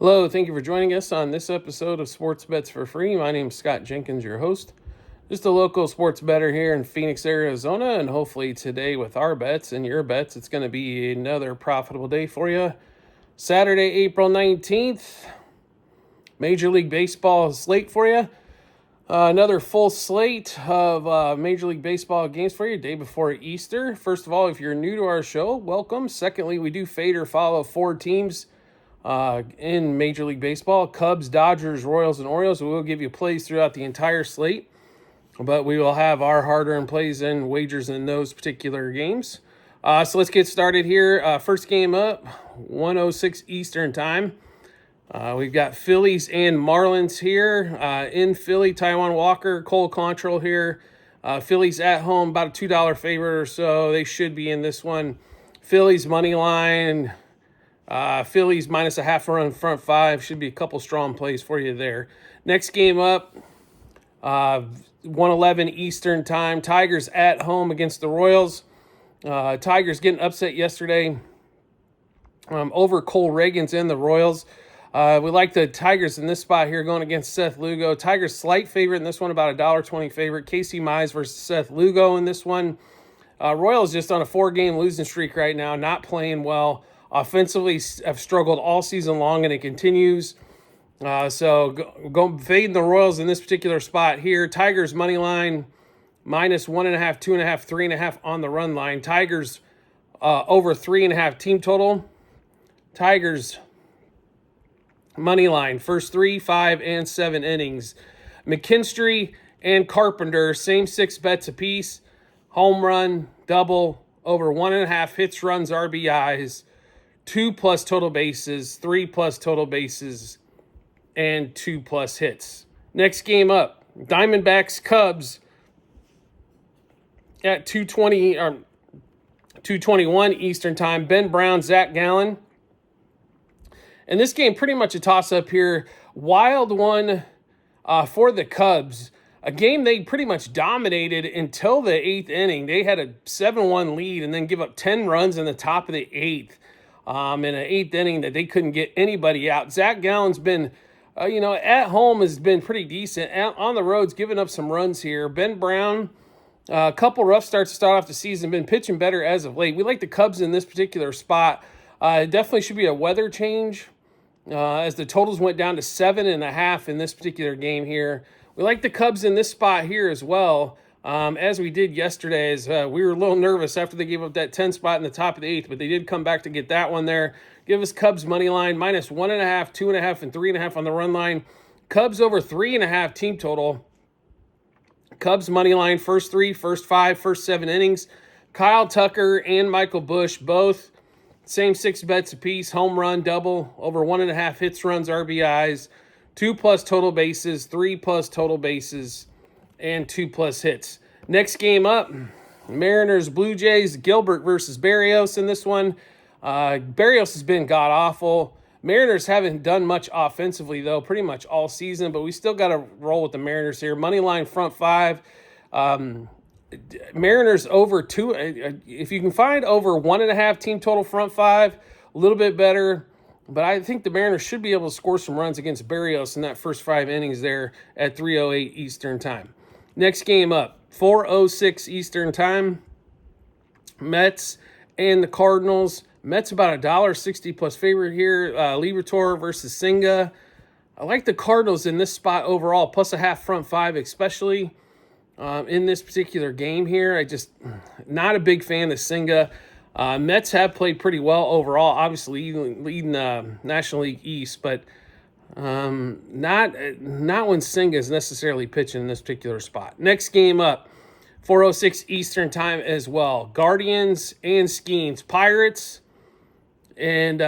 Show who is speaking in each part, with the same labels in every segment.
Speaker 1: Hello, thank you for joining us on this episode of Sports Bets for Free. My name is Scott Jenkins, your host. Just a local sports bettor here in Phoenix, Arizona, and hopefully today with our bets and your bets, it's going to be another profitable day for you. Saturday, April 19th, Major League Baseball slate for you. Another full slate of Major League Baseball games for you, day before Easter. First of all, if you're new to our show, welcome. Secondly, we do fade or follow four teams in Major League Baseball: Cubs, Dodgers, Royals, and Orioles. We will give you plays throughout the entire slate, but we will have our hard-earned plays and wagers in those particular games. So let's get started here. First game up, 1:06 Eastern time. We've got Phillies and Marlins here. In Philly, Taijuan Walker, Cole Quantrill here. Phillies at home, about a $2 favorite or so. They should be in this one. Phillies money line. Phillies minus a half run front five. Should be a couple strong plays for you there. Next game up, 1:11 Eastern time. Tigers at home against the Royals. Tigers getting upset yesterday over Cole Reagans and the Royals. We like the Tigers in this spot here going against Seth Lugo. Tigers slight favorite in this one, about a $1.20 favorite. Casey Mize versus Seth Lugo in this one. Royals just on a 4-game losing streak right now, not playing well. Offensively have struggled all season long, and it continues. So go fading the Royals in this particular spot here. Tigers money line minus 1.5, 2.5, 3.5 on the run line. Tigers over 3.5 team total. Tigers money line first 3, 5, and 7 innings. McKinstry and Carpenter, same 6 bets apiece. Home run, double, over 1.5 hits, runs, RBIs. 2+ total bases, 3+ total bases, and 2+ hits. Next game up, Diamondbacks Cubs at 2:21 Eastern time. Ben Brown, Zach Gallen. And this game pretty much a toss-up here. Wild one for the Cubs. A game they pretty much dominated until the 8th inning. They had a 7-1 lead and then give up 10 runs in the top of the 8th. In an 8th inning that they couldn't get anybody out. Zach Gallen's been, at home has been pretty decent. On the road's giving up some runs here. Ben Brown, a couple rough starts to start off the season, been pitching better as of late. We like the Cubs in this particular spot. It definitely should be a weather change as the totals went down to 7.5 in this particular game here. We like the Cubs in this spot here as well. As we did yesterday, as we were a little nervous after they gave up that 10 spot in the top of the 8th, but they did come back to get that one there. Give us Cubs money line, minus 1.5, 2.5, and 3.5 on the run line. Cubs over 3.5 team total. Cubs money line, first 3, first 5, first 7 innings. Kyle Tucker and Michael Busch, both same 6 bets apiece. Home run, double, over 1.5 hits, runs, RBIs. 2+ total bases, 3+ total bases, and 2+ hits. Next game up, Mariners, Blue Jays, Gilbert versus Berrios in this one. Berrios has been god-awful. Mariners haven't done much offensively, though, pretty much all season, but we still got to roll with the Mariners here. Money line front 5. Mariners over 2. If you can find over 1.5 team total front 5, a little bit better. But I think the Mariners should be able to score some runs against Berrios in that first 5 innings there at 3:08 Eastern time. Next game up, 4:06 Eastern time. Mets and the Cardinals. Mets about a $1.60+ favorite here. Liberatore versus Senga. I like the Cardinals in this spot overall, plus a half front 5, especially in this particular game here. I just not a big fan of Senga. Mets have played pretty well overall, obviously leading National League East, but not when Senga is necessarily pitching in this particular spot. Next game up, 4:06 Eastern time as well. Guardians and Skeens. Pirates and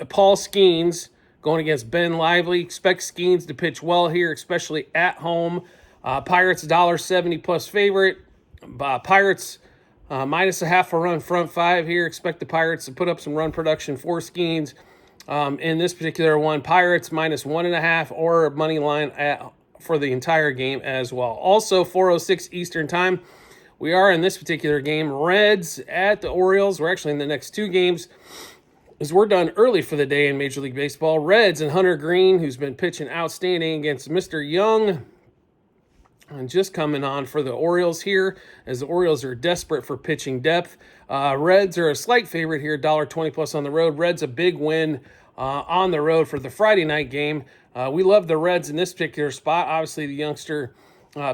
Speaker 1: Paul Skeens going against Ben Lively. Expect Skeens to pitch well here, especially at home. Pirates $1.70+ favorite. Pirates minus a half a run front 5 here. Expect the Pirates to put up some run production for Skeens. In this particular one, Pirates minus 1.5 or money line for the entire game as well. Also, 4:06 Eastern time. We are in this particular game. Reds at the Orioles. We're actually in the next 2 games. as we're done early for the day in Major League Baseball. Reds and Hunter Green, who's been pitching outstanding against Mr. Young, and just coming on for the Orioles here, as the Orioles are desperate for pitching depth. Reds are a slight favorite here, $1.20 plus on the road. Reds a big win on the road for the Friday night game. We love the Reds in this particular spot. Obviously, the youngster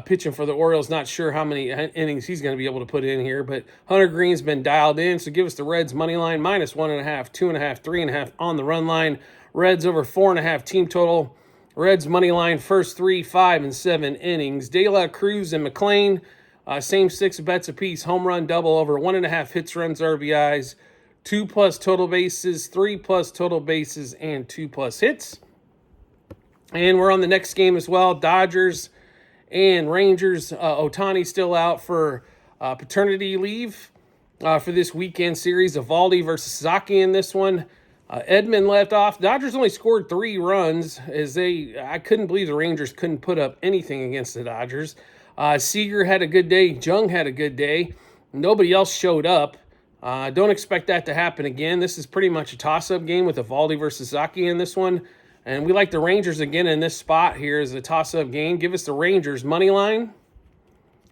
Speaker 1: pitching for the Orioles, not sure how many innings he's going to be able to put in here, but Hunter Green's been dialed in, so give us the Reds money line, -1.5, 2.5, 3.5 on the run line. Reds over 4.5 team total. Reds money line first 3, 5, and 7 innings. De La Cruz and McLean, same 6 bets apiece. Home run double over 1.5 hits, runs, RBIs, 2+ total bases, 3+ total bases, and 2+ hits. And we're on the next game as well. Dodgers and Rangers. Ohtani still out for paternity leave for this weekend series. Evaldi versus Sasaki in this one. Edman left off. Dodgers only scored 3 runs as I couldn't believe the Rangers couldn't put up anything against the Dodgers. Seager had a good day. Jung had a good day. Nobody else showed up. Don't expect that to happen again. This is pretty much a toss-up game with Evaldi versus Sasaki in this one. And we like the Rangers again in this spot here as a toss-up game. Give us the Rangers money line,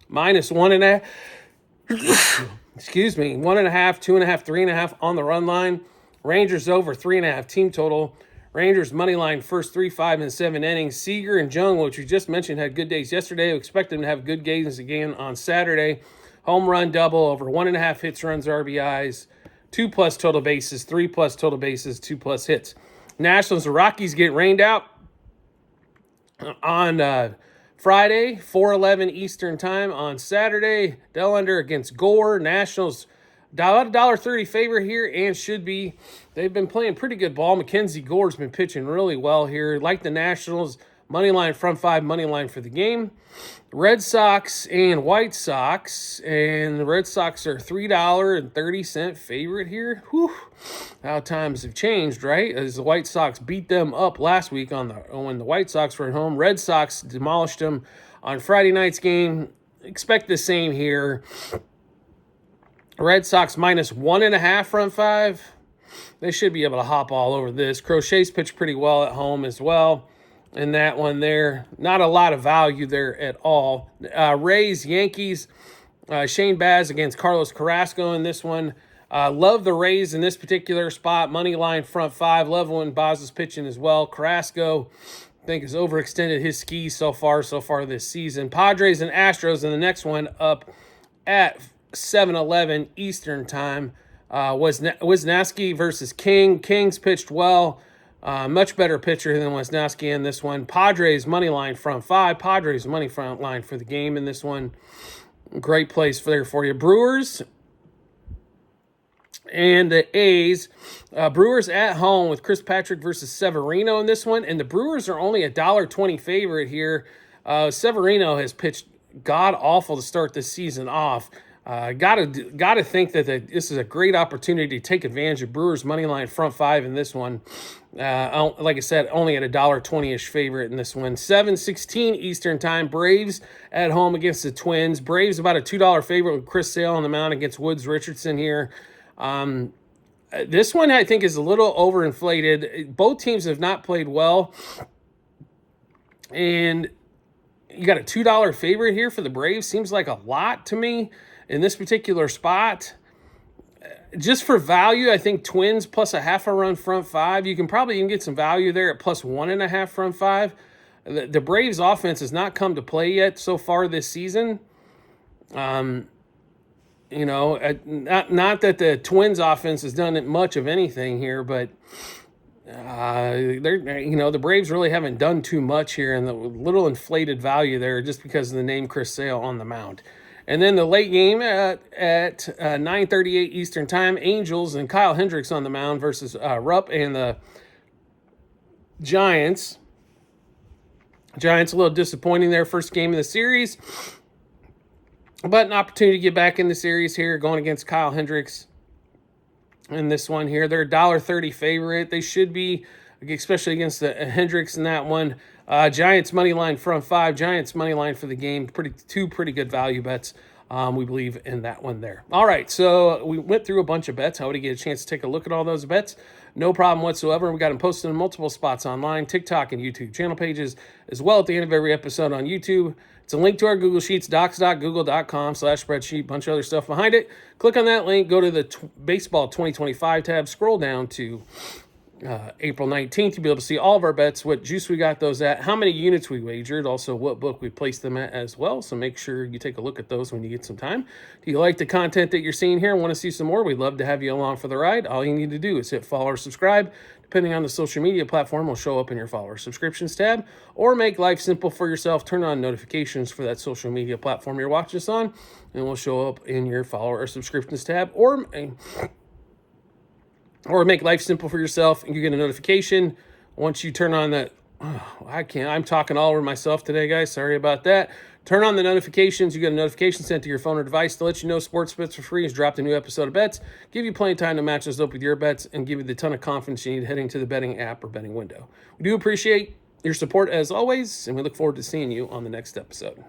Speaker 1: -1.5. Excuse me, 1.5, 2.5, 3.5 on the run line. Rangers over 3.5 team total. Rangers money line first 3, 5, and 7 innings. Seager and Jung, which we just mentioned, had good days yesterday. We expect them to have good games again on Saturday. Home run double over 1.5 hits, runs, RBIs, 2+ total bases, 3+ total bases, 2+ hits. Nationals and Rockies get rained out on Friday, 4:11 Eastern time. On Saturday, Delander against Gore. Nationals $1.30 favorite here and should be. They've been playing pretty good ball. Mackenzie Gore's been pitching really well here. Like the Nationals, money line front 5, money line for the game. Red Sox and White Sox, and the Red Sox are $3.30 favorite here. Whew. How times have changed, right? As the White Sox beat them up last week when the White Sox were at home. Red Sox demolished them on Friday night's game. Expect the same here. Red Sox -1.5 front 5. They should be able to hop all over this. Crochet's pitched pretty well at home as well. In that one there, not a lot of value there at all. Rays, Yankees, Shane Baz against Carlos Carrasco in this one. Love the Rays in this particular spot. Money line front 5. Love when Baz is pitching as well. Carrasco, I think, has overextended his skis so far this season. Padres and Astros in the next one up at 7:11 Eastern time. Wisniewski versus King. King's pitched well. Much better pitcher than Wisniewski in this one. Padres money line front 5. Padres money front line for the game in this one. Great place for you. Brewers and the A's. Brewers at home with Chris Patrick versus Severino in this one. And the Brewers are only $1.20 favorite here. Severino has pitched god-awful to start this season off. Gotta think that this is a great opportunity to take advantage of Brewers money line front 5 in this one. Like I said, only at $1.20-ish favorite in this one. 7:16 Eastern time. Braves at home against the Twins. Braves about a $2 favorite with Chris Sale on the mound against Woods Richardson here. This one I think is a little overinflated. Both teams have not played well, and you got a $2 favorite here for the Braves. Seems like a lot to me in this particular spot. Just for value, I think Twins plus a half a run front 5. You can probably even get some value there at plus 1.5 front 5. The Braves offense has not come to play yet so far this season. Not that the Twins offense has done much of anything here, but the Braves really haven't done too much here, and the little inflated value there just because of the name Chris Sale on the mound. And then the late game at 9:38 Eastern time, Angels and Kyle Hendricks on the mound versus Rupp and the Giants. Giants a little disappointing there, first game of the series. But an opportunity to get back in the series here, going against Kyle Hendricks in this one here. They're $1.30 favorite. They should be, especially against the Hendricks in that one. Giants money line front 5. Giants money line for the game. Two pretty good value bets We believe in that one there. All right, so we went through a bunch of bets. How would you get a chance to take a look at all those bets? No problem whatsoever. We got them posted in multiple spots online, TikTok and YouTube channel pages, as well at the end of every episode on YouTube. It's a link to our Google Sheets, docs.google.com/spreadsheet, bunch of other stuff behind it. Click on that link, go to the Baseball 2025 tab, scroll down to April 19th. You'll be able to see all of our bets, what juice we got those at, how many units we wagered, also what book we placed them at as well. So make sure you take a look at those when you get some time. Do you like the content that you're seeing here and want to see some more? We'd love to have you along for the ride. All you need to do is hit follow or subscribe. Depending on the social media platform, will show up in your follower subscriptions tab, or make life simple for yourself. Turn on notifications for that social media platform you're watching us on, and we'll show up in your follower or subscriptions tab, or make life simple for yourself and you get a notification once you turn on that. I'm talking all over myself today, guys. Sorry about that. Turn on the notifications. You get a notification sent to your phone or device to let you know Sports Bets for Free has dropped a new episode of bets. Give you plenty of time to match those up with your bets and give you the ton of confidence you need heading to the betting app or betting window. We do appreciate your support as always, and we look forward to seeing you on the next episode.